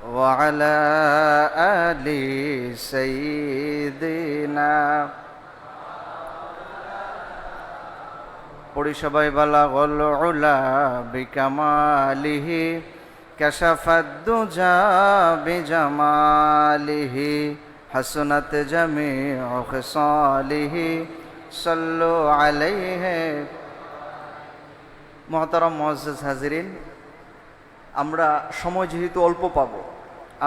وعلى آل سيدنا পড়ি সবাই বালাগল উলা বিকামালিহি কাশাফাদ দুজা বিজামালিহি হাসনাত জামিউ খিসালিহি সাল্লু আলাইহি। মুহতারাম মুআজ্জাজ হাজিরিন, আমরা সময় যেহেতু অল্প পাবো,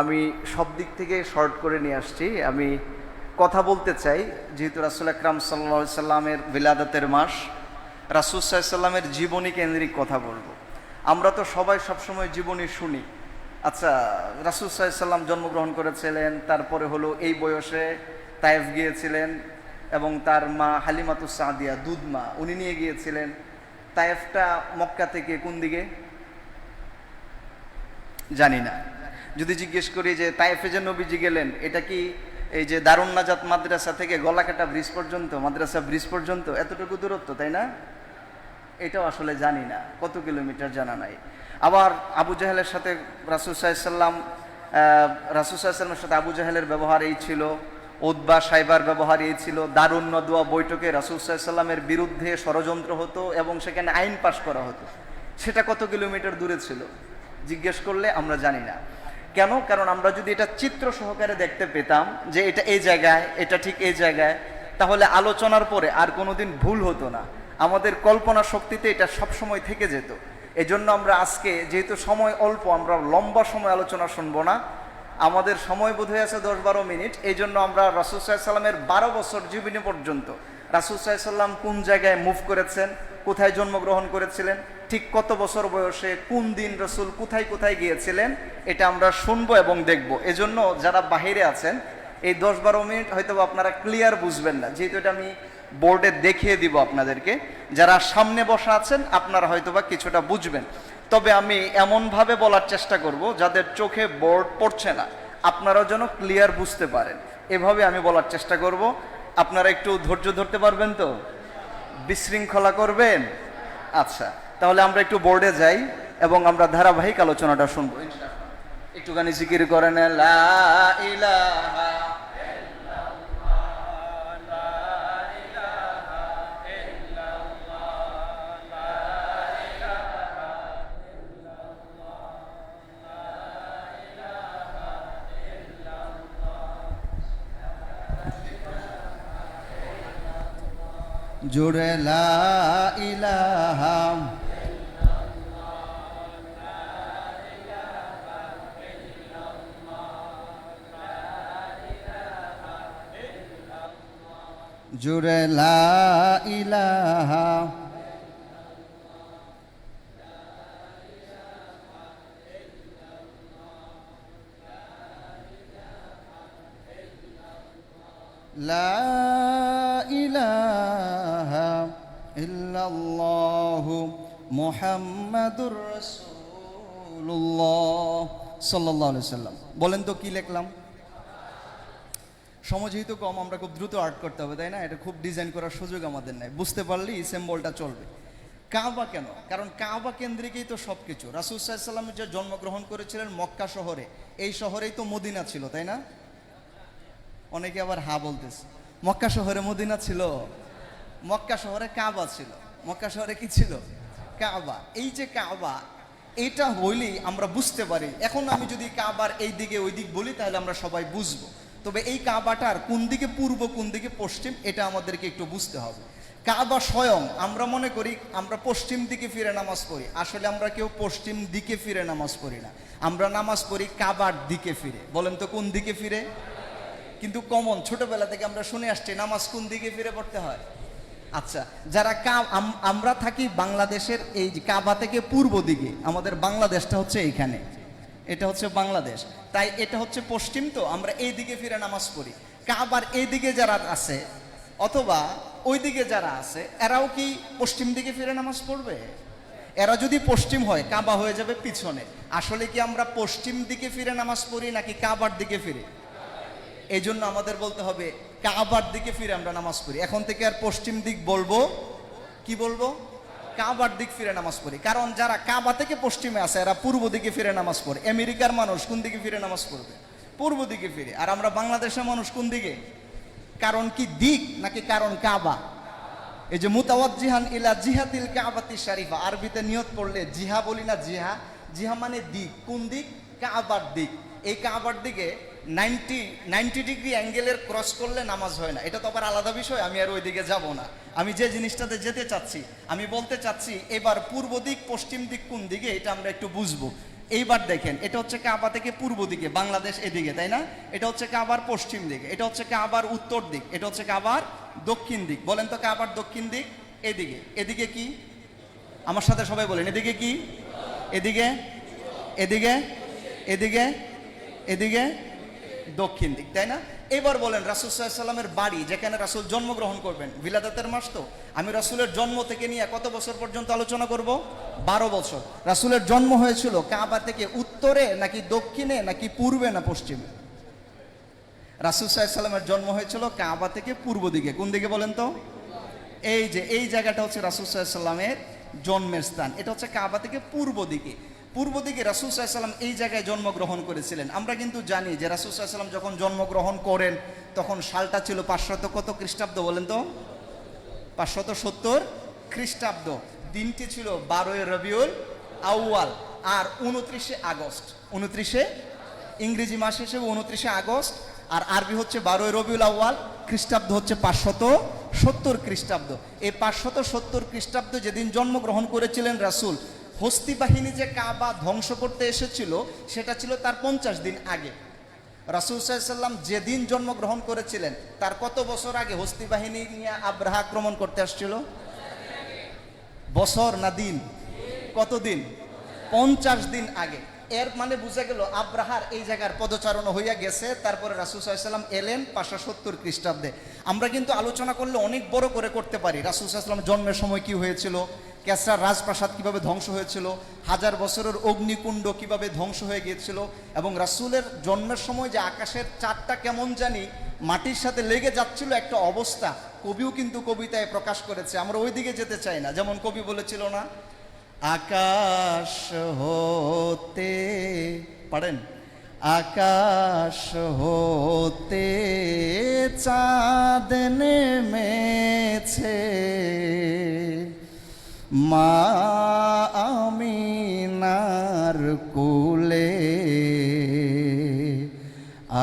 আমি সব দিক থেকে শর্ট করে নিয়ে আসছি। আমি কথা বলতে চাই, যেহেতু রাসূল আকরাম সাল্লাল্লাহু আলাইহি সাল্লামের বিলাদতের মাস, রাসূল সাল্লাল্লাহু আলাইহি সাল্লামের জীবনী কেন্দ্রিক কথা বলবো। আমরা তো সবাই সবসময় জীবনী শুনি। আচ্ছা, রাসূল সাল্লাল্লাহু আলাইহি সাল্লাম জন্মগ্রহণ করেছিলেন, তারপরে হলো এই বয়সে তায়েফ গিয়েছিলেন এবং তার মা হালিমাতুস সাদিয়া দুধ মা উনি নিয়ে গিয়েছিলেন। তায়েফটা মক্কা থেকে কোন দিকে জানি না। যদি জিজ্ঞেস করি যে তায়েফে যে নবীজি গেলেন, এটা কি এই যে দারুন নাজাত মাদ্রাসা থেকে গলাকাটা ব্রিজ পর্যন্ত, মাদ্রাসা ব্রিজ পর্যন্ত এতটুকু দূরত্ব, তাই না? এটাও আসলে জানি না, কত কিলোমিটার জানা নাই। আবার আবু জাহেলের সাথে রাসূল সাল্লাল্লাহু আলাইহি সাল্লামের সাথে আবু জাহেলের ব্যবহার এই ছিল, উতবা সাইবার ব্যবহার এই ছিল। দারুন নদওয়া বৈঠকে রাসূল সাল্লাল্লাহু আলাইহি সাল্লামের বিরুদ্ধে ষড়যন্ত্র হতো এবং সেখানে আইন পাশ করা হতো। সেটা কত কিলোমিটার দূরে ছিল জিজ্ঞেস করলে আমরা জানি না। কেন? কারণ আমরা যদি এটা চিত্র সহকারে দেখতে পেতাম যে এটা এই জায়গায়, এটা ঠিক এই জায়গায়, তাহলে আলোচনার পরে আর কোনোদিন ভুল হতো না। আমাদের কল্পনা শক্তিতে এটা সবসময় থেকে যেত। এজন্য আমরা আজকে, যেহেতু সময় অল্প, আমরা লম্বা সময় আলোচনা শুনবো না। আমাদের সময় বোধ হয়ে আছে 10-12 মিনিট। এই জন্য আমরা রাসূল সাল্লাল্লাহু আলাইহি সাল্লামের 12 বছর জীবনী পর্যন্ত রাসূল সাল্লাল্লাহু আলাইহি সাল্লাম কোন জায়গায় মুভ করেছেন, কোথায় জন্মগ্রহণ করেছিলেন, ঠিক কত বছর বয়সে, কোন দিন রসুল কোথায় কোথায় গিয়েছিলেন, এটা আমরা শুনবো এবং দেখব। এজন্য যারা বাহিরে আছেন, এই 10-12 মিনিট হয়তো আপনারা ক্লিয়ার বুঝবেন না, যেহেতু এটা আমি বোর্ডে দেখিয়ে দিব আপনাদেরকে। যারা সামনে বসা আছেন আপনারা হয়তোবা কিছুটা বুঝবেন, তবে আমি এমনভাবে বলার চেষ্টা করব যাদের চোখে বোর্ড পড়ছে না আপনারাও যেন ক্লিয়ার বুঝতে পারেন, এভাবে আমি বলার চেষ্টা করব। আপনারা একটু ধৈর্য ধরতে পারবেন তো? বিশৃঙ্খলা করবেন? আচ্ছা, তাহলে আমরা একটু বোর্ডে যাই এবং আমরা ধারাবাহিক আলোচনাটা শুনবো। একটুখানি জিকির করেন, লা ইলাহা জোরে লা ইলাহা জোরে লা ইলাহা লা ইলাহা ইল্লাল্লাহু মুহাম্মাদুর রাসূলুল্লাহ সাল্লাল্লাহু আলাইহি সাল্লাম। বলেন তো কি লিখলাম? সময় যেহেতু কম, আমরা খুব দ্রুত আর্ট করতে হবে, তাই না? এটা খুব ডিজাইন করার সুযোগ আমাদের নাই। বুঝতে পারলেই সিম্বলটা চলবে। কাবা কেন? কারণ কাবা কেন্দ্রিকই তো সব কিছু। রাসূল সাল্লাল্লাহু আলাইহি সাল্লাম যে জন্মগ্রহণ করেছিলেন মক্কা শহরে, এই শহরেই তো মদিনা ছিল, তাই না? অনেকে আবার হা বলতেছে, মক্কা শহরে মদিনা ছিল? মক্কা শহরে কাবা ছিল। মক্কা শহরে কি ছিল? কাবা। এই যে কাবা, এটা হইলেই আমরা বুঝতে পারি। এখন আমি যদি কাবার এই দিকে ওই দিক বলি তাহলে আমরা সবাই বুঝবো, তবে এই কাবাটার কোন দিকে পূর্ব কোন দিকে পশ্চিম এটা আমাদেরকে একটু বুঝতে হবে। কাবা স্বয়ং, আমরা মনে করি আমরা পশ্চিম দিকে ফিরে নামাজ পড়ি, আসলে আমরা কেউ পশ্চিম দিকে ফিরে নামাজ পড়ি না, আমরা নামাজ পড়ি কাবার দিকে ফিরে। বলেন তো কোন দিকে ফিরে? কিন্তু কমন ছোটবেলা থেকে আমরা শুনে আসছি নামাজ কোন দিকে ফিরে পড়তে হয়। আচ্ছা, যারা আমরা থাকি বাংলাদেশের এই কাবা থেকে পূর্ব দিকে, আমাদের বাংলাদেশটা হচ্ছে এইখানে, এটা হচ্ছে বাংলাদেশ, তাই এটা হচ্ছে পশ্চিম, তো আমরা এই দিকে ফিরে নামাজ পড়ি। কাবার এই দিকে যারা আছে অথবা ওই দিকে যারা আছে, এরাও কি পশ্চিম দিকে ফিরে নামাজ পড়বে? এরা যদি পশ্চিম হয় কাবা হয়ে যাবে পিছনে। আসলে কি আমরা পশ্চিম দিকে ফিরে নামাজ পড়ি নাকি কাবার দিকে ফিরে? এই জন্য আমাদের বলতে হবে কাবার দিকে ফিরে আমরা নামাজ পড়ি। এখন থেকে আর পশ্চিম দিক বলবো, কি বলবো? কাবার দিক ফিরে নামাজ পড়ি, কারণ যারা কাবা থেকে পশ্চিমে আছে এরা পূর্ব দিকে ফিরে নামাজ পড়ে। আমেরিকার মানুষ কোন দিকে ফিরে নামাজ পড়বে? পূর্ব দিকে ফিরে। আর আমরা বাংলাদেশের মানুষ কোন দিকে? কারণ কি দিক নাকি কারণ কাবা? এই যে মুতাওয়াজ্জিহান ইলা জিহাতিল কাবাতি শরীফা, আরবিতে নিয়ত পড়লে জিহা বলি না, জিহা, জিহা মানে দিক। কোন দিক? কাবার দিক। এই কাবার দিকে 90 ডিগ্রি অ্যাঙ্গেলের ক্রস করলে নামাজ হয় না। এটা তো আবার আলাদা বিষয়, আমি আর ওই দিকে যাব না। আমি যে জিনিসটাতে যেতে চাচ্ছি, আমি বলতে চাচ্ছি এবার পূর্ব দিক পশ্চিম দিক কোন দিকে এটা আমরা একটু বুঝবো। এইবার দেখেন, এটা হচ্ছে কাবা থেকে পূর্ব দিকে, বাংলাদেশ এদিকে, তাই না? এটা হচ্ছে কাবার পশ্চিম দিকে, এটা হচ্ছে কাবার উত্তর দিক, এটা হচ্ছে কাবার দক্ষিণ দিক। বলেন তো কাবার দক্ষিণ দিক এদিকে। এদিকে কি? আমার সাথে সবাই বলেন, এদিকে কি? এদিকে, এদিকে, এদিকে, এদিকে দক্ষিণ দিক, তাই না? এবার বলেন রাসূল সাল্লাল্লাহু আলাইহি ওয়াসাল্লামের বাড়ি, যেখানে রাসূল জন্মগ্রহণ করবেন, বিলাদাতের মাস তো। আমি রাসূলের জন্ম থেকে নিয়ে কত বছর পর্যন্ত আলোচনা করব? 12 বছর। রাসূলের জন্ম হয়েছিল কাবা থেকে উত্তরে নাকি দক্ষিণে নাকি পূর্বে না পশ্চিমে? রাসূল সাল্লাল্লাহু আলাইহি ওয়াসাল্লামের জন্ম হয়েছিল কাবা থেকে পূর্ব দিকে। কোন দিকে বলেন তো? এই যে এই জায়গাটা হচ্ছে রাসূল সাল্লাল্লাহু আলাইহি ওয়াসাল্লামের জন্মের স্থান। এটা হচ্ছে কাবা থেকে পূর্ব দিকে। পূর্ব দিকে রাসূল সাল্লাল্লাহু আলাইহি ওয়াসাল্লাম এই জায়গায় জন্মগ্রহণ করেছিলেন। আমরা কিন্তু জানি যে রাসূল সাল্লাল্লাহু আলাইহি ওয়াসাল্লাম যখন জন্মগ্রহণ করেন তখন সালটা ছিল 500 কত খ্রিস্টাব্দ বলেন তো? 570 খ্রিস্টাব্দ। দিনটি ছিল 12 রবিউল আউয়াল আর 29 আগস্ট। 29 ইংরেজি মাস হিসেবে 29 আগস্ট, আর আরবি হচ্ছে 12 রবিউল আউয়াল, খ্রিস্টাব্দ হচ্ছে 570 খ্রিস্টাব্দ। এই 570 খ্রিস্টাব্দ যেদিন জন্মগ্রহণ করেছিলেন রাসূল, হস্তি বাহিনী যে কাবা ধ্বংস করতে এসেছিল সেটা ছিল তার 50 দিন আগে। রাসূল সাল্লাল্লাহু আলাইহি ওয়াসাল্লাম যেদিন জন্মগ্রহণ করেছিলেন তার কত বছর আগে হস্তি বাহিনী নিয়ে আব্রাহা আক্রমণ করতে আসছিল? বছর না দিন? কত দিন? 50 দিন আগে। এর মানে বোঝা গেল আব্রাহার এই জায়গার পদচারণ হইয়া গেছে, তারপরে রাসূল সাল্লাল্লাহু আলাইহি ওয়াসাল্লাম এলেন 570 খ্রিস্টাব্দে। আমরা কিন্তু আলোচনা করলে অনেক বড় করে করতে পারি। রাসূল সাল্লাল্লাহু আলাইহি ওয়াসাল্লাম জন্মের সময় কি হয়েছিল, কেসরার রাজপ্রাসাদ কিভাবে ধ্বংস হয়েছিল, 1000 বছরের অগ্নিকুণ্ড কিভাবে ধ্বংস হয়ে গিয়েছিল, এবং রাসূলের জন্মের সময় যে আকাশের চাঁদটা কেমন জানি মাটির সাথে লেগে যাচ্ছিল একটা অবস্থা, কবিও কিন্তু কবিতায় প্রকাশ করেছে। আমরা ওই দিকে যেতে চাই না। যেমন কবি বলেছিল না, আকাশ হতে, পারেন? আকাশ হতে চাঁদ নেমেছে, মা আমিনার কোলে,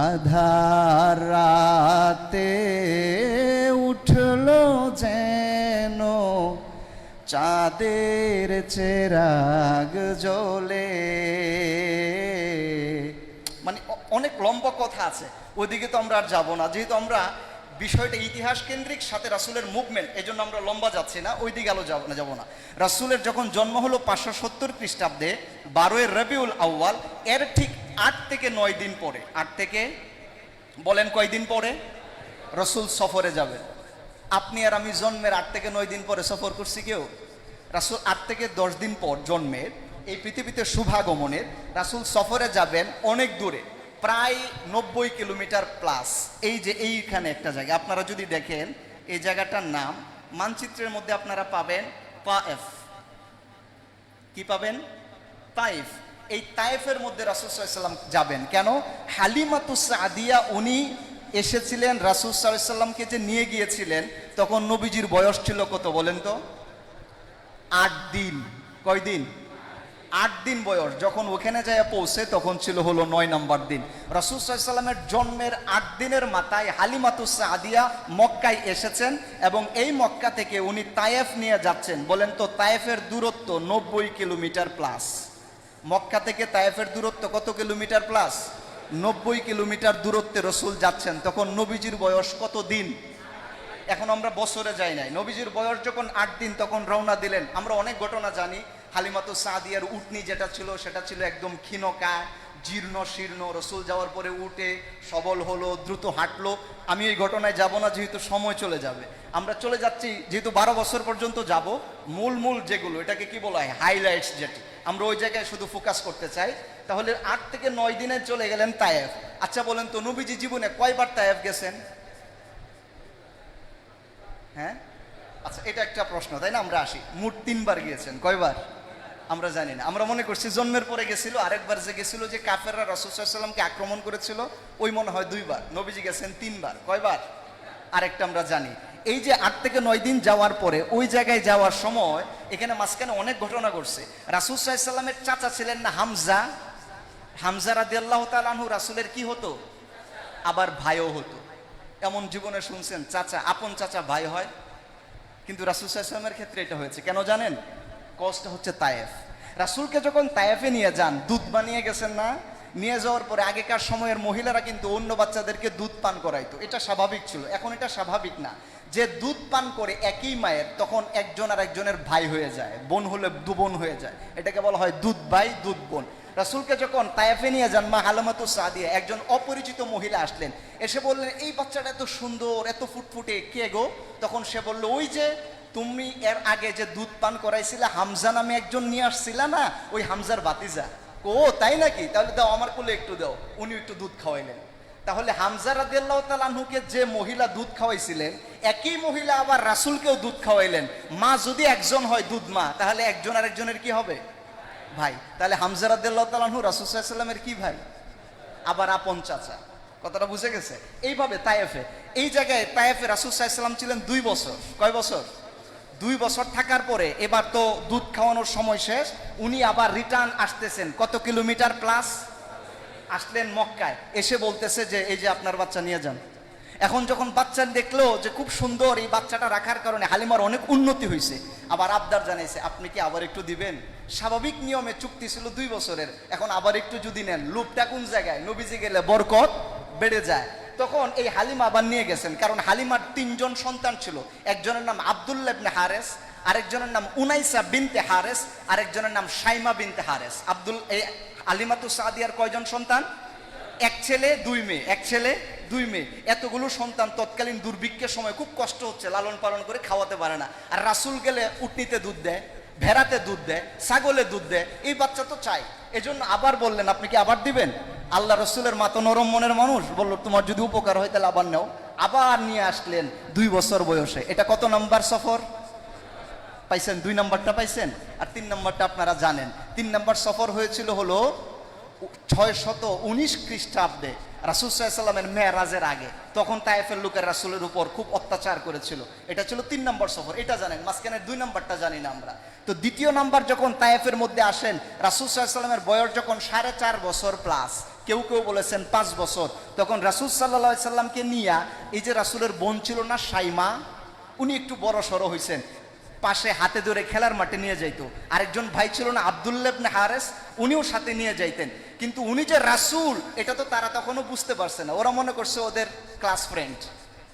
আধার রাতে উঠলো যেন চাঁদের চেরাগ জ্বলে। মানে অনেক লম্বা কথা আছে, ওইদিকে তো আমরা আর যাবো না, যেহেতু আমরা বিষয়টা ইতিহাস কেন্দ্রিক, সাথে রাসূলের মুভমেন্ট, এই জন্য আমরা লম্বা যাচ্ছি না, ওই দিকে যাবো না। রাসূলের যখন জন্ম হলো 570 খ্রিস্টাব্দে 12 রবিউল আউয়াল, এর ঠিক 8 থেকে 9 দিন পরে, 8 থেকে বলেন কয়দিন পরে রাসূল সফরে যাবেন? আপনি আর আমি জন্মের 8 থেকে 9 দিন পরে সফর করছি কেউ? রাসূল 8 থেকে 10 দিন পর জন্মের, এই পৃথিবীতে শুভাগমনের, রাসূল সফরে যাবেন অনেক দূরে, প্রায় 90 কিলোমিটার প্লাস। এই যে এইখানে একটা জায়গা, আপনারা যদি দেখেন এই জায়গাটার নাম মানচিত্রের মধ্যে আপনারা পাবেন তায়েফ। কি পাবেন? তায়েফ। এই তায়েফের মধ্যে রাসূল সাল্লাল্লাহু আলাইহি ওয়াসাল্লাম যাবেন কেন? হালিমাতুস সাদিয়া উনি এসেছিলেন, রাসূল সাল্লাল্লাহু আলাইহি ওয়াসাল্লামকে যে নিয়ে গিয়েছিলেন তখন নবীজির বয়স ছিল কত বলেন তো? 8 দিন। কয়দিন? 8 দিন বয়স। যখন ওখানে যায় পৌঁছে তখন ছিল হলো 9 নম্বর দিন। রাসূল সাল্লাল্লাহু আলাইহি ওয়াসাল্লামের জন্মের 8 দিনের মাথায় হালিমাতুস সাদিয়া মক্কায় এসেছেন, এবং এই মক্কা থেকে উনি তায়েফ নিয়ে যাচ্ছেন। বলেন তো তায়েফের দূরত্ব 90 কিলোমিটার প্লাস। মক্কা থেকে তায়েফের দূরত্ব কত কিলোমিটার প্লাস? 90 কিলোমিটার দূরত্বে রাসূল যাচ্ছেন। তখন নবীজির বয়স কত দিন? এখন আমরা বছরে যাই নাই, নবীজির বয়স যখন 8 দিন তখন রওনা দিলেন। আমরা অনেক ঘটনা জানি। হালিমাতুস সাদিয়ার উটনি যেটা ছিল সেটা ছিল একদম ক্ষীণকায়, জীর্ণ শীর্ণ। রাসূল যাওয়ার পরে উঠে সবল হলো, দ্রুত হাঁটলো। আমি এই ঘটনায় যাব না, যেহেতু সময় চলে যাবে। আমরা চলে যাচ্ছি, যেহেতু 12 বছর পর্যন্ত যাব, মূল যেগুলো, এটাকে কি বলা হয়, হাইলাইটস, যেটি আমরা ওই জায়গায় শুধু ফোকাস করতে চাই। তাহলে 8 থেকে 9 দিনে চলে গেলেন তায়েফ। আচ্ছা বলেন তো নবীজি জীবনে কয়বার তায়েফ গেছেন? হ্যাঁ, আচ্ছা, এটা একটা প্রশ্ন, তাই না? আমরা আসি, মোট 3 বার গিয়েছেন, কয়বার আমরা জানি না। আমরা মনে করছি জন্মের পরে গেছিল, আরেকবার যে গেছিল যে কাফেররা রাসূল সাল্লাল্লাহু আলাইহি ওয়াসাল্লামকে আক্রমণ করেছিল, ওই মনে হয় 2 বার। নবীজি গেছেন 3 বার, কয়বার? আরেকটা আমরা জানি। এই যে 8 থেকে 9 দিন যাওয়ার পরে ওই জায়গায় যাওয়ার সময় এখানে মাঝখানে অনেক ঘটনা ঘটছে। রাসূল সাল্লাল্লাহু আলাইহি ওয়াসাল্লামের চাচা ছিলেন না হামজা? হামজা রাদিয়াল্লাহু তাআলা আনহু রাসূলের কি হতো? আবার ভাইও হতো। এমন জীবনে শুনছেন চাচা, আপন চাচা ভাই হয়? কিন্তু রাসূল সাল্লাল্লাহু আলাইহি ওয়াসাল্লামের ক্ষেত্রে এটা হয়েছে। কেন জানেন? কষ্ট হচ্ছে তায়েফ। রাসূলকে যখন তায়েফে নিয়ে যান, দুধ বানিয়ে গেছেন না, নিয়ে যাওয়ার পরে আগেকার সময়ের মহিলারা কিন্তু অন্য বাচ্চাদেরকে দুধ পান করাইতো, এটা স্বাভাবিক ছিল। এখন এটা স্বাভাবিক না। যে দুধ পান করে একই মায়ের, তখন একজন আর একজনের ভাই হয়ে যায়, বোন হলে দু বোন হয়ে যায়, এটাকে বলা হয় দুধ ভাই দুধ বোন। রাসূলকে যখন তায়েফে নিয়ে যান, মা হালিমাতুস সাদিয়া একজন অপরিচিত মহিলা আসলেন, এসে বললেন, এই বাচ্চাটা এত সুন্দর, এত ফুটফুটে, কে গো? তখন সে বলল, ওই যে তুমি এর আগে যে দুধ পান করাইছিলে, হামজা নামে একজন নিয়ে আসছিলা না, ওই হামজার ভাতিজা। ও তাই নাকি? তাহলে দাও, আমার কোলে একটু দাও। উনি একটু দুধ খাওয়াইলেন। তাহলে হামজা রাদিয়াল্লাহু তাআলা আনহুকে যে মহিলা দুধ খাওয়াইছিলেন, একই মহিলা আবার রাসূলকেও দুধ খাওয়াইলেন। মা যদি একজন হয় দুধ মা, তাহলে একজন আর একজনের কি হবে? ভাই। তাহলে হামজা রাদিয়াল্লাহু তাআলা আনহু রাসূল সাল্লাল্লাহু আলাইহি ওয়াসাল্লামের কি ভাই? আবার আপন চাচা। কথাটা বুঝে গেছে? এইভাবে তায়েফে, এই জায়গায় তায়েফে রাসূল সাল্লাল্লাহু আলাইহি ওয়াসাল্লাম ছিলেন 2 বছর। কয় বছর? 2 বছর থাকার পরে এবার তো দুধ খাওয়ানোর সময় শেষ, উনি আবার রিটার্ন আসতেছেন। কত কিলোমিটার প্লাস আসলেন মক্কায়, এসে বলতেছে যে এই যে আপনার বাচ্চা নিয়ে যান। এখন যখন বাচ্চা দেখলো যে খুব সুন্দর, এই বাচ্চাটা রাখার কারণে হালিমার অনেক উন্নতি হয়েছে, আবার আবদার জানাইছে, আপনি কি আবার একটু দিবেন? স্বাভাবিক নিয়মে চুক্তি ছিল 2 বছরের, এখন আবার একটু যদি নেন। লোভটা কোন জায়গায়? নবীজি গেলে বরকত বেড়ে যায়। তখন এই হালিমা আবার নিয়ে গেছেন, কারণ হালিমার 3 জন সন্তান ছিল। একজনের নাম আব্দুল্লাহ ইবনে হারেস, আরেকজনের নাম উনাইসা বিনতে হারেস, আরেকজনের নাম শাইমা বিনতে হারেস। এই হালিমাতুস সাদিয়ার কয়জন সন্তান? 1 ছেলে 2 মেয়ে, 1 ছেলে 2 মেয়ে। এতগুলো সন্তান, তৎকালীন দুর্ভিক্ষের সময় খুব কষ্ট হচ্ছে, লালন পালন করে খাওয়াতে পারে না। আর রাসূল গেলে উটনিতে দুধ দেয়, ভেড়াতে দুধ দেয়, ছাগলে দুধ দেয়, এই বাচ্চা তো চাই। এজন্য আবার বললেন, আপনি কি আবার দিবেন? আল্লাহ রসুলের মা তো নরম মনের মানুষ, বললো তোমার যদি উপকার হয় তাহলে আবার নাও। আবার নিয়ে আসলেন 2 বছর বয়সে। এটা কত নাম্বার সফর পাইছেন? 2 নাম্বারটা পাইছেন। আর 3 নাম্বারটা আপনারা জানেন। 3 নাম্বার সফর হয়েছিল হলো 619 খ্রিস্টাব্দে, রাসূল সাল্লাল্লাহু আলাইহি ওয়াসাল্লামের মেরাজের আগে। তখন তায়েফের লোকের রাসূলের উপর খুব অত্যাচার করেছিল। এটা ছিল 3 নম্বর সফর, এটা জানেন। মাঝখানে 2 নাম্বারটা জানি না আমরা। তো দ্বিতীয় নাম্বার যখন তায়েফের মধ্যে আসেন, রাসূল সাল্লাল্লাহু আলাইহি ওয়াসাল্লামের বয়স যখন 4.5 বছর প্লাস, কেউ কেউ বলেছেন 5 বছর, তখন রাসূল সাল্লাল্লাহু আলাইহি ওয়াসাল্লামকে নিয়ে, এই যে রাসূলের বোন ছিল না শাইমা, উনি একটু বড় সড়ো হয়েছেন, পাশে হাতে ধরে খেলার মাঠে নিয়ে যাইতো। আরেকজন ভাই ছিল না আব্দুল্লাহ ইবনে হারেস, উনিও সাথে নিয়ে যাইতেন। কিন্তু উনি যে রাসূল, এটা তো তারা তখনও বুঝতে পারছে না। ওরা মনে করছে ওদের ক্লাস ফ্রেন্ড,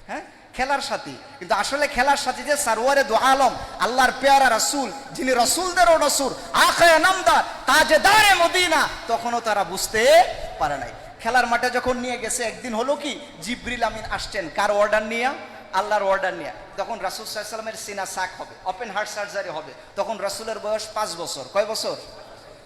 হ্যাঁ, খেলার সাথী। কিন্তু আসলে খেলার সাথী যে সারওয়ারে দু আলম, আল্লাহর পেয়ারা রাসূল, যিনি রাসূলদেরও রাসূল, আখায়ে নামদার, তাজদারে মদিনা, তখনও তারা বুঝতে পারে নাই। খেলার মাঠে যখন নিয়ে গেছে, একদিন হলো কি, জিবরিল আমিন আসছেন, কার অর্ডার নিয়ে? আল্লাহর অর্ডার নিয়ে। তখন রাসূল সাল্লাল্লাহু আলাইহি ওয়াসাল্লামের সিনা সাক হবে, ওপেন হার্ট সার্জারি হবে। তখন রাসূলের বয়স 5 বছর। কয় বছর?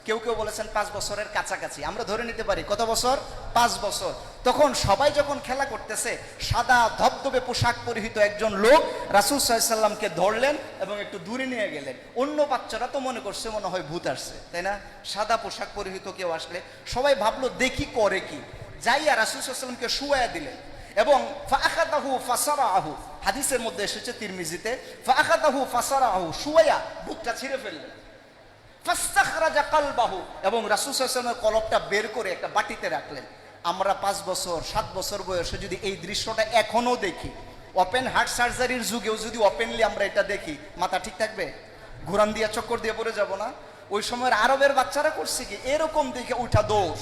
কেউ কেউ বলেছেন 5 বছরের কাছাকাছি, আমরা ধরে নিতে পারি কত বছর? 5 বছর। তখন সবাই যখন খেলা করতেছে, সাদা ধবধবে পোশাক পরিহিত একজন লোক রাসূল সাল্লাল্লাহু আলাইহি ওয়াসাল্লামকে ধরলেন এবং একটু দূরে নিয়ে গেলেন। অন্য বাচ্চারা তো মনে করছে মনে হয় ভূত আসছে, তাই না? সাদা পোশাক পরিহিত কেউ আসলে সবাই ভাবলো দেখি করে কি, যাইয়া রাসূল সাল্লাল্লাহু আলাইহি ওয়াসাল্লামকে শুয়ায়া দিলেন এবং ফাআখাদাহু ফাসারাহু, হাদিসের মধ্যে এসেছে তিরমিজিতে, ফাআখাদাহু ফাসারাহু, শুয়ায়া বুকটা ছিঁড়ে ফেললেন। ফাস্তাখরাজা কলবাহু, এবং রাসূল সাল্লাল্লাহু আলাইহি ওয়াসাল্লামের কলবটা বের করে একটা বাটিতে রাখলেন। আমরা 5 বছর 7 বছর বয়সে যদি এই দৃশ্যটা এখনো দেখি, ওপেন হার্ট সার্জারির যুগেও যদি ওপেনলি আমরা এটা দেখি, মাথা ঠিক থাকবে? ঘুরান দিয়া চক্কর দিয়ে পড়ে যাব না? ওই সময়ের আরবের বাচ্চারা করছে কি, এরকম দেখে উঠা দোষ।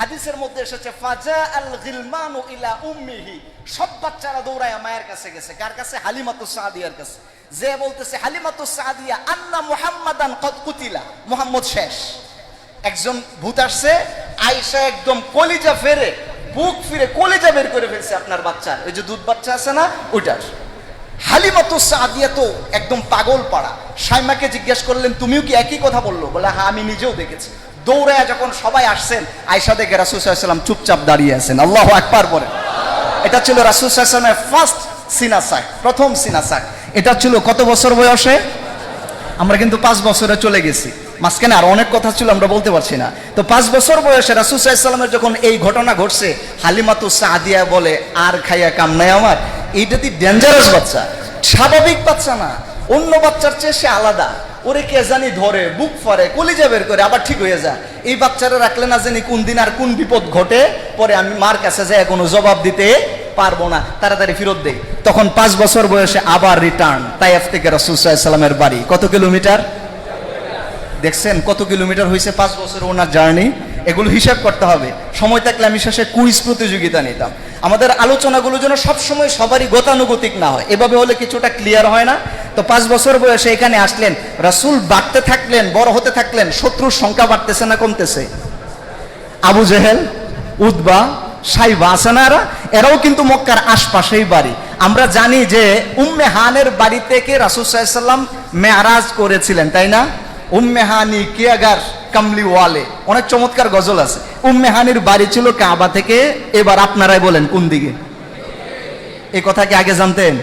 হাদিসের মধ্যে এসেছে ফাজা আল গিলমানু ইলা উম্মিহি, সব বাচ্চারা দৌড়ায় মায়ের কাছে গেছে। কার কাছে? হালিমাতুস সাদিয়ার কাছে। যে বলতেছে হালিমাতুস সাদিয়া আন্না মুহাম্মাদান কদ কুতিলা, মুহাম্মদ শেষ। একজন ভূত আসছে, আয়েশা একদম কলিজা ফেরে, বুক ফিরে কলিজা বের করে ফেলছে আপনার বাচ্চার, ওই যে দুধ বাচ্চা আছে না ওইটার। হালিমাতুস সাদিয়া তো একদম পাগল পাড়া। শাইমাকে জিজ্ঞেস করলেন তুমিও কি একই কথা? বললো, বলে হ্যাঁ আমি নিজেও দেখেছি। দৌড়ায় যখন সবাই আসছেন, আয়েশা দেখে রাসূল সাল্লাল্লাহু আলাইহি ওয়াসাল্লাম চুপচাপ দাঁড়িয়ে আছেন। আল্লাহু আকবার বলে। এটা ছিল রাসূল সাল্লাল্লাহু আলাইহি ওয়াসাল্লামের ফার্স্ট সিনাসাক, প্রথম সিনাসাক। এটা ছিল কত বছর বয়সে? আমরা কিন্তু 5 বছরে চলে গেছি, মাঝখানে আর অনেক কথা ছিল আমরা বলতে পারছি না। তো 5 বছর বয়সে রাসূল সাল্লাল্লাহু আলাইহি ওয়াসাল্লামের যখন এই ঘটনা ঘটছে, হালিমাতুস সাদিয়া বলে আর খাইয়া কাম নাই আমার, এইটা তো ডেঞ্জারাস বাচ্চা, স্বাভাবিক বাচ্চা না, অন্য বাচ্চার চেয়ে সে আলাদা। ওরে কে জানি ধরে, বুক ফারে, কলিজা বের করে, আবার ঠিক হয়ে যায়। এই বাচ্চারা রাখলে না জানি কোন দিন আর কোন বিপদ ঘটে, পরে আমি মার কাছে যাই কোনো জবাব দিতে পারবো না, তাড়াতাড়ি ফেরত দেই। তখন 5 বছর বয়সে আবার রিটার্ন তায়েফ থেকে রাসূল সাল্লাল্লাহু আলাইহি ওয়াসাল্লামের বাড়ি। কত কিলোমিটার দেখছেন? কত কিলোমিটার হয়েছে 5 বছর ওনার জার্নি? এগুলো হিসাব করতে হবে। সময় থাকলে আমি শেষে কুইজ প্রতিযোগিতা নিতাম। আমাদের আলোচনাগুলো যেন সবসময় সবারই গতানুগতিক না হয়, এভাবে হলে কিছুটা ক্লিয়ার হয় না। তো 5 বছর বয়সে এখানে আসলেন, রাসূল বাড়তে থাকলেন, বড় হতে থাকলেন, শত্রুর সংখ্যা বাড়তেছে না কমতেছে? আবু জেহেল, উতবা, সাইবা আছে না, এরাও কিন্তু মক্কার আশপাশেই বাড়ি। আমরা জানি যে উম্মে হানের বাড়ি থেকে রাসূল সাল্লাল্লাহু আলাইহি ওয়াসাল্লাম মেরাজ করেছিলেন, তাই না? উম্মে হানি কিয়াগার কামলি ওয়ালে, অনেক চমৎকার গজল আছে। উম্মে হানির বাড়ি ছিল কাবা থেকে, এবার আপনারাই বলেন কোন দিকে? এই কথা কি আগে জানতেন?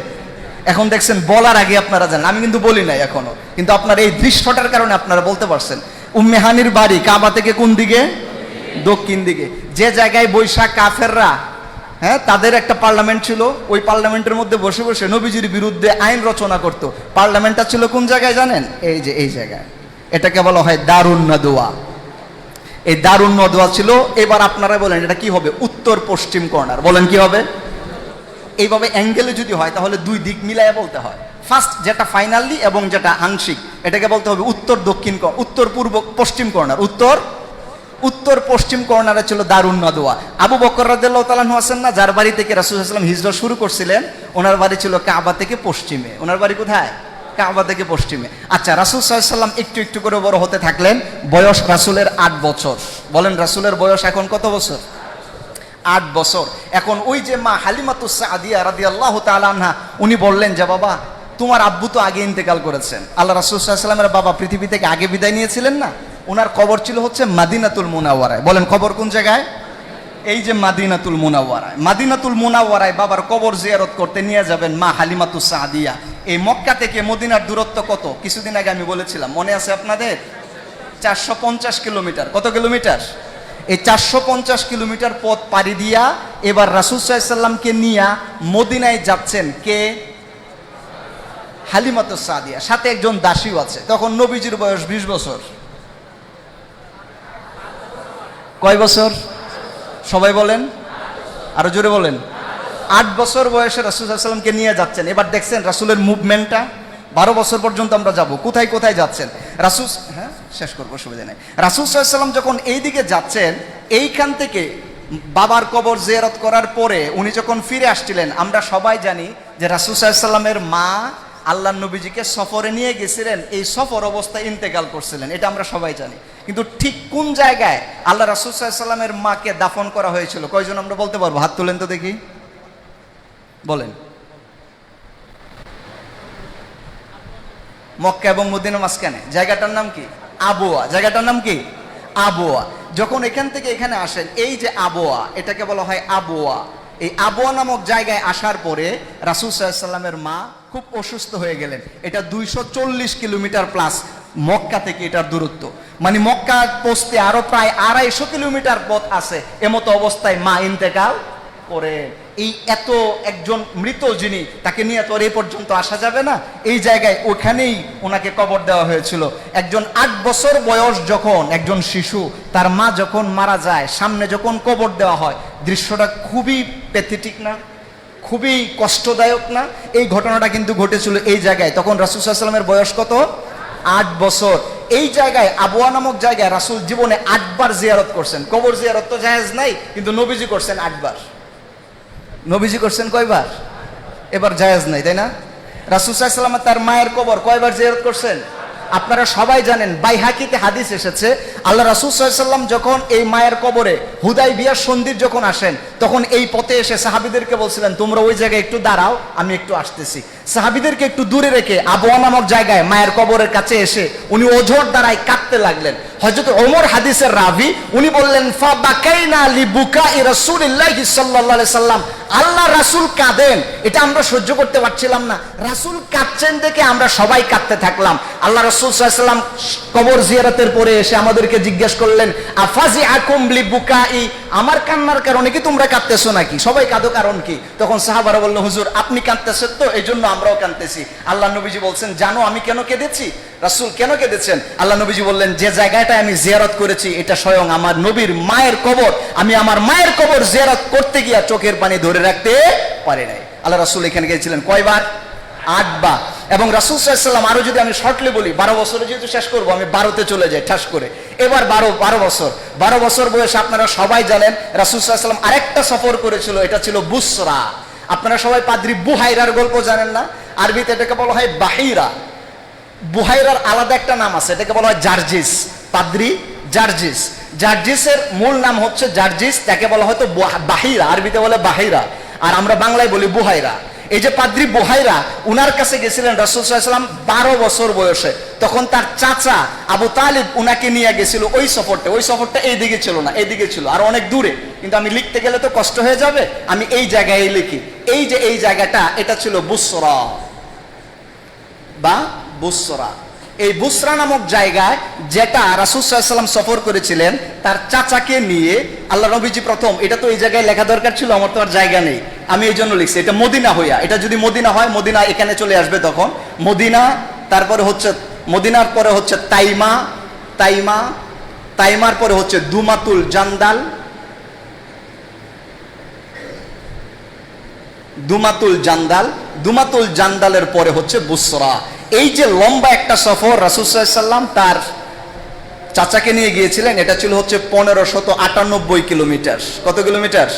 এখন দেখছেন বলার আগে আপনারা জানেন, আমি কিন্তু বলি নাই এখনো, কিন্তু আপনার এই দৃশ্যটার কারণে আপনারা বলতে পারছেন। উম্মে হানির বাড়ি কাবা থেকে কোন দিকে? দক্ষিণ দিকে। যে জায়গায় বৈশাখ কাফেররা, হ্যাঁ, তাদের একটা পার্লামেন্ট ছিল, ওই পার্লামেন্টের মধ্যে বসে বসে নবীজির বিরুদ্ধে আইন রচনা করত। পার্লামেন্টটা ছিল কোন জায়গায় জানেন? এই যে এই জায়গায়, এটাকে বলা হয় দারুন নাদওয়া। এই দারুন নাদওয়া ছিল। এবার আপনারা বলেন এটা কি হবে? উত্তর পশ্চিম কর্নার। বলেন কি হবে? এইভাবে অ্যাঙ্গেলে যদি হয় তাহলে দুই দিক মিলাইয়া বলতে হয়। ফার্স্ট যেটা ফাইনালি এবং যেটা আংশিক, এটাকে বলতে হবে উত্তর দক্ষিণ, উত্তর পূর্ব পশ্চিম কর্নার। উত্তর পশ্চিম কর্নারে ছিল দারুন নাদওয়া। আবু বকর রাদিয়াল্লাহু তাআলা আনহু আছেন না, যার বাড়ি থেকে রাসূল সাল্লাল্লাহু আলাইহি ওয়াসাল্লাম হিজরত শুরু করছিলেন, ওনার বাড়ি ছিল কাবা থেকে পশ্চিমে। ওনার বাড়ি কোথায়? কাবা থেকে পশ্চিমে। আচ্ছা, রাসূল সাল্লাল্লাহু আলাইহি ওয়াসাল্লাম একটু একটু করে বড় হতে থাকলেন। বয়স রাসূলের 8 বছর। বলেন রাসূলের বয়স এখন কত বছর? 8 বছর। এখন ওই যে মা হালিমাতুস সাদিয়া রাদিয়াল্লাহু তাআলা আনহা, উনি বললেন যে বাবা, তোমার আব্বু তো আগে ইন্তেকাল করেছেন। আল্লাহ রাসূল সাল্লাল্লাহু আলাইহি ওয়াসাল্লামের বাবা পৃথিবী থেকে আগে বিদায় নিয়েছিলেন না, ওনার কবর ছিল হচ্ছে মাদিনাতুল মুনাওয়ারায়। বলেন কবর কোন জায়গায়? এই যে মাদিনাতুল মুনাওয়ারায়। মাদিনাতুল মুনাওয়ারায় বাবার কবর জিয়ারত করতে নিয়ে যাবেন মা হালিমাতুস সাদিয়া। এই মক্কা থেকে মদিনার দূরত্ব কত? কিছুদিন আগে আমি বলেছিলাম, মনে আছে আপনাদের? 450 কিলোমিটার। কত কিলোমিটার? এই 450 কিলোমিটার পথ পাড়ি দিয়া এবার রাসূল সাল্লাল্লাহু আলাইহি ওয়াসাল্লামকে নিয়ে মদিনায় যাচ্ছেন কে? হালিমাতুস সাদিয়া, সাথে একজন দাসীও আছে। তখন নবীজির বয়স 20 বছর। কয় বছর? সবাই বলেন, আরো জোরে বলেন। 8 বছর বয়সে রাসূল সাল্লাল্লাহু আলাইহি ওয়াসাল্লামকে নিয়ে যাচ্ছেন। এবার দেখছেন রাসূলের মুভমেন্টটা। 12 বছর পর্যন্ত আমরা যাব, কোথায় কোথায় যাচ্ছেন রাসূল। হ্যাঁ, শেষ করবো, সুবিধা নেই। রাসূল সাল্লাল্লাহু আলাইহি ওয়াসাল্লাম যখন এই দিকে যাচ্ছেন, এইখান থেকে বাবার কবর জিয়ারত করার পরে উনি যখন ফিরে আসছিলেন, আমরা সবাই জানি যে রাসূল সাল্লাল্লাহু আলাইহি ওয়াসাল্লামের মা আল্লাহর নবীজিকে সফরে নিয়ে গেছিলেন, এই সফর অবস্থায় ইন্তেকাল করছিলেন, এটা আমরা সবাই জানি। কিন্তু ঠিক কোন জায়গায় আল্লাহ রাসূল সাল্লাল্লাহু আলাইহি ওয়াসাল্লামের মাকে দাফন করা হয়েছিল, কয়জন আমরা বলতে পারবো? হাত তুলেন তো দেখি, বলেন। মক্কা এবং মদিনার মাঝখানে জায়গাটার নাম কি? আবওয়া। জায়গাটার নাম কি? আবওয়া। যখন এখান থেকে এখানে আসেন, এই যে আবওয়া, এটাকে বলা হয় আবওয়া। এই আবওয়া নামক জায়গায় আসার পরে রাসূল সাল্লাল্লাহু আলাইহি ওয়াসাল্লামের মা খুব অসুস্থ হয়ে গেলেন। এটা 240 কিলোমিটার প্লাস মক্কা থেকে এটার দূরত্ব, মানে মক্কা পৌঁছতে আরো প্রায় 250 কিলোমিটার পথ আছে। এমতো অবস্থায় মা ইন্তেকাল করে। এই এত একজন মৃত যিনি, তাকে নিয়ে তো আর এই পর্যন্ত আসা যাবে না, এই জায়গায় ওখানেই ওনাকে কবর দেওয়া হয়েছিল। একজন 8 বছর বয়স যখন একজন শিশু, তার মা যখন মারা যায়, সামনে যখন কবর দেওয়া হয়, দৃশ্যটা খুবই প্যাথেটিক না? খুবই কষ্টদায়ক না? এই ঘটনাটা কিন্তু ঘটেছিল এই জায়গায়। তখন রাসূল সাল্লাল্লাহু আলাইহি ওয়াসাল্লামের বয়স কত? 8 বছর। এই জায়গায় আবওয়া নামক জায়গায় রাসূল জীবনে 8 বার জিয়ারত করছেন। কবর জিয়ারত তো জায়েজ নাই, কিন্তু নবীজি করছেন 8 বার। নবীজি করছেন কয়বার? এবার জায়েজ নাই, তাই না? রাসূল সাল্লাল্লাহু আলাইহি ওয়াসাল্লাম তার মায়ের কবর কয়বার জিয়ারত করছেন? আপনারা সবাই জানেন, বাইহাকিতে হাদিস এসেছে, আল্লাহ রাসূল সাল্লাল্লাহু আলাইহি ওয়াসাল্লাম যখন এই মায়ের কবরে হুদাইবিয়ার সন্ধির যখন আসেন, তখন এই পথে এসে সাহাবীদেরকে বলছিলেন, তোমরা ওই জায়গায় একটু দাঁড়াও, আমি একটু আসতেছি। সাহাবীদেরকে একটু দূরে রেখে আবওয়া নামক জায়গায় মায়ের কবরের কাছে এসে উনি ওঝর দ্বারাই কাঁদতে লাগলেন। হযরত ওমর হাদিসের রাবি, উনি বললেন ফাবাকাইনা লিবুকাই রাসূলিল্লাহি সাল্লাল্লাহু আলাইহি সাল্লাম, আল্লাহ রাসূল কাঁদেন এটা আমরা সহ্য করতে পারছিলাম না, রাসূল কাঁদছেন দেখে আমরা সবাই কাঁদতে থাকলাম। আল্লাহ রাসূল সাল্লাল্লাহু আলাইহি সাল্লাম কবর জিয়ারতের পরে এসে আমাদেরকে জিজ্ঞেস করলেন আফাজি আকুম লিবুকাই, আমার কান্নার কারণে কি তোমরা কাঁদতেছো নাকি? সবাই কাঁদো কারণ কি? তখন সাহাবারা বলল হুজুর আপনি কাঁদতেছেন তো এই জন্য আমরাও কাঁদতেছি। আল্লাহ নবীজি বলছেন জানো আমি কেন কেঁদেছি? রাসূল কেন কেঁদেছেন? আল্লাহ নবীজি বললেন যে জায়গাটা আমি জিয়ারত করেছি এটা স্বয়ং আমার নবীর মায়ের কবর, আমি আমার মায়ের কবর জিয়ারত করতে গিয়ে চোখের পানি ধরে রাখতে পারি নাই। আল্লাহ রাসূল এখানে গিয়েছিলেন কয়বার? 8 বার। এবং রাসূল সাল্লাল্লাহু আলাইহি সাল্লাম, আরো যদি আমি শর্টলি বলি 12 বছরে যেহেতু শেষ করবো আমি 12তে চলে যাই ঠাস করে। এবার 12 বছর বয়সে আপনারা সবাই জানেন রাসূল সাল্লাল্লাহু আলাইহি সাল্লাম আরেকটা সফর করেছিল, এটা ছিল বুসরা। আপনারা সবাই পাদ্রী বুহাইরার গল্প জানেন না? আরবিতে এটাকে বলা হয় বাহিরা। বুহাইরার আলাদা একটা নাম আছে, এটাকে বলা হয় জার্জিস। পাদ্রী জার্জিস, জার্জিসের মূল নাম হচ্ছে জার্জিস, তাকে বলা হয়তো বাহিরা, আরবিতে বলে বাহিরা, আর আমরা বাংলায় বলি বুহাইরা। এই যে পাদ্রী বুহাইরা, উনার কাছে গেছিলেন রাসূল সাল্লাল্লাহু আলাইহি সাল্লাম 12 বছর বয়সে। তখন তার চাচা আবু তালিব উনাকে নিয়ে গেছিল ওই সফরটা। ওই সফরটা এই দিকে ছিল না, এই দিকে ছিল আর অনেক দূরে, কিন্তু আমি লিখতে গেলে তো কষ্ট হয়ে যাবে, আমি এই জায়গায় লিখি। এই যে এই জায়গাটা এটা ছিল বুসরা বা বুসরা। এই বুসরা নামক জায়গায় যেটা রাসূল সাল্লাল্লাহু আলাইহি সাল্লাম সফর করেছিলেন তার চাচাকে নিয়ে আল্লাহ নবীজি প্রথম, এটা তো এই জায়গায় লেখা দরকার ছিল, আমার তো আর জায়গা নেই, আমি এই জন্য লিখছি এটা মদিনা হইয়া। এটা যদি মদিনা হয়, মদিনা এখানে চলে আসবে তখন মদিনা, তারপরে হচ্ছে মদিনার পরে হচ্ছে তাইমা, তাইমার পরে হচ্ছে দুমাতুল জান্দাল, দুমাতুল জান্দালের পরে হচ্ছে বুসরা। এই যে লম্বা একটা সফর রাসূল সাল্লাল্লাহু আলাইহি সাল্লাম তার চাচাকে নিয়ে গিয়েছিলেন, এটা ছিল হচ্ছে 1598 কিলোমিটার। কত কিলোমিটার?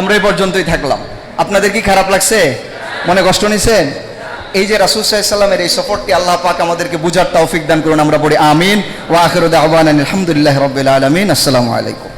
আমরা এই পর্যন্তই থাকলাম। আপনাদের কি খারাপ লাগছে? মনে কষ্ট নিছেন? এই যে রাসূল সাল্লাল্লাহু আলাইহি সাল্লামের এই সফরটি আল্লাহ পাক আমাদেরকে বুঝার তৌফিক দান করুন। আমরা পড়ি আমিন। ওয়া আখিরু দাওয়ানা আলহামদুলিল্লাহি রাব্বিল আলামিন। আসসালামু আলাইকুম।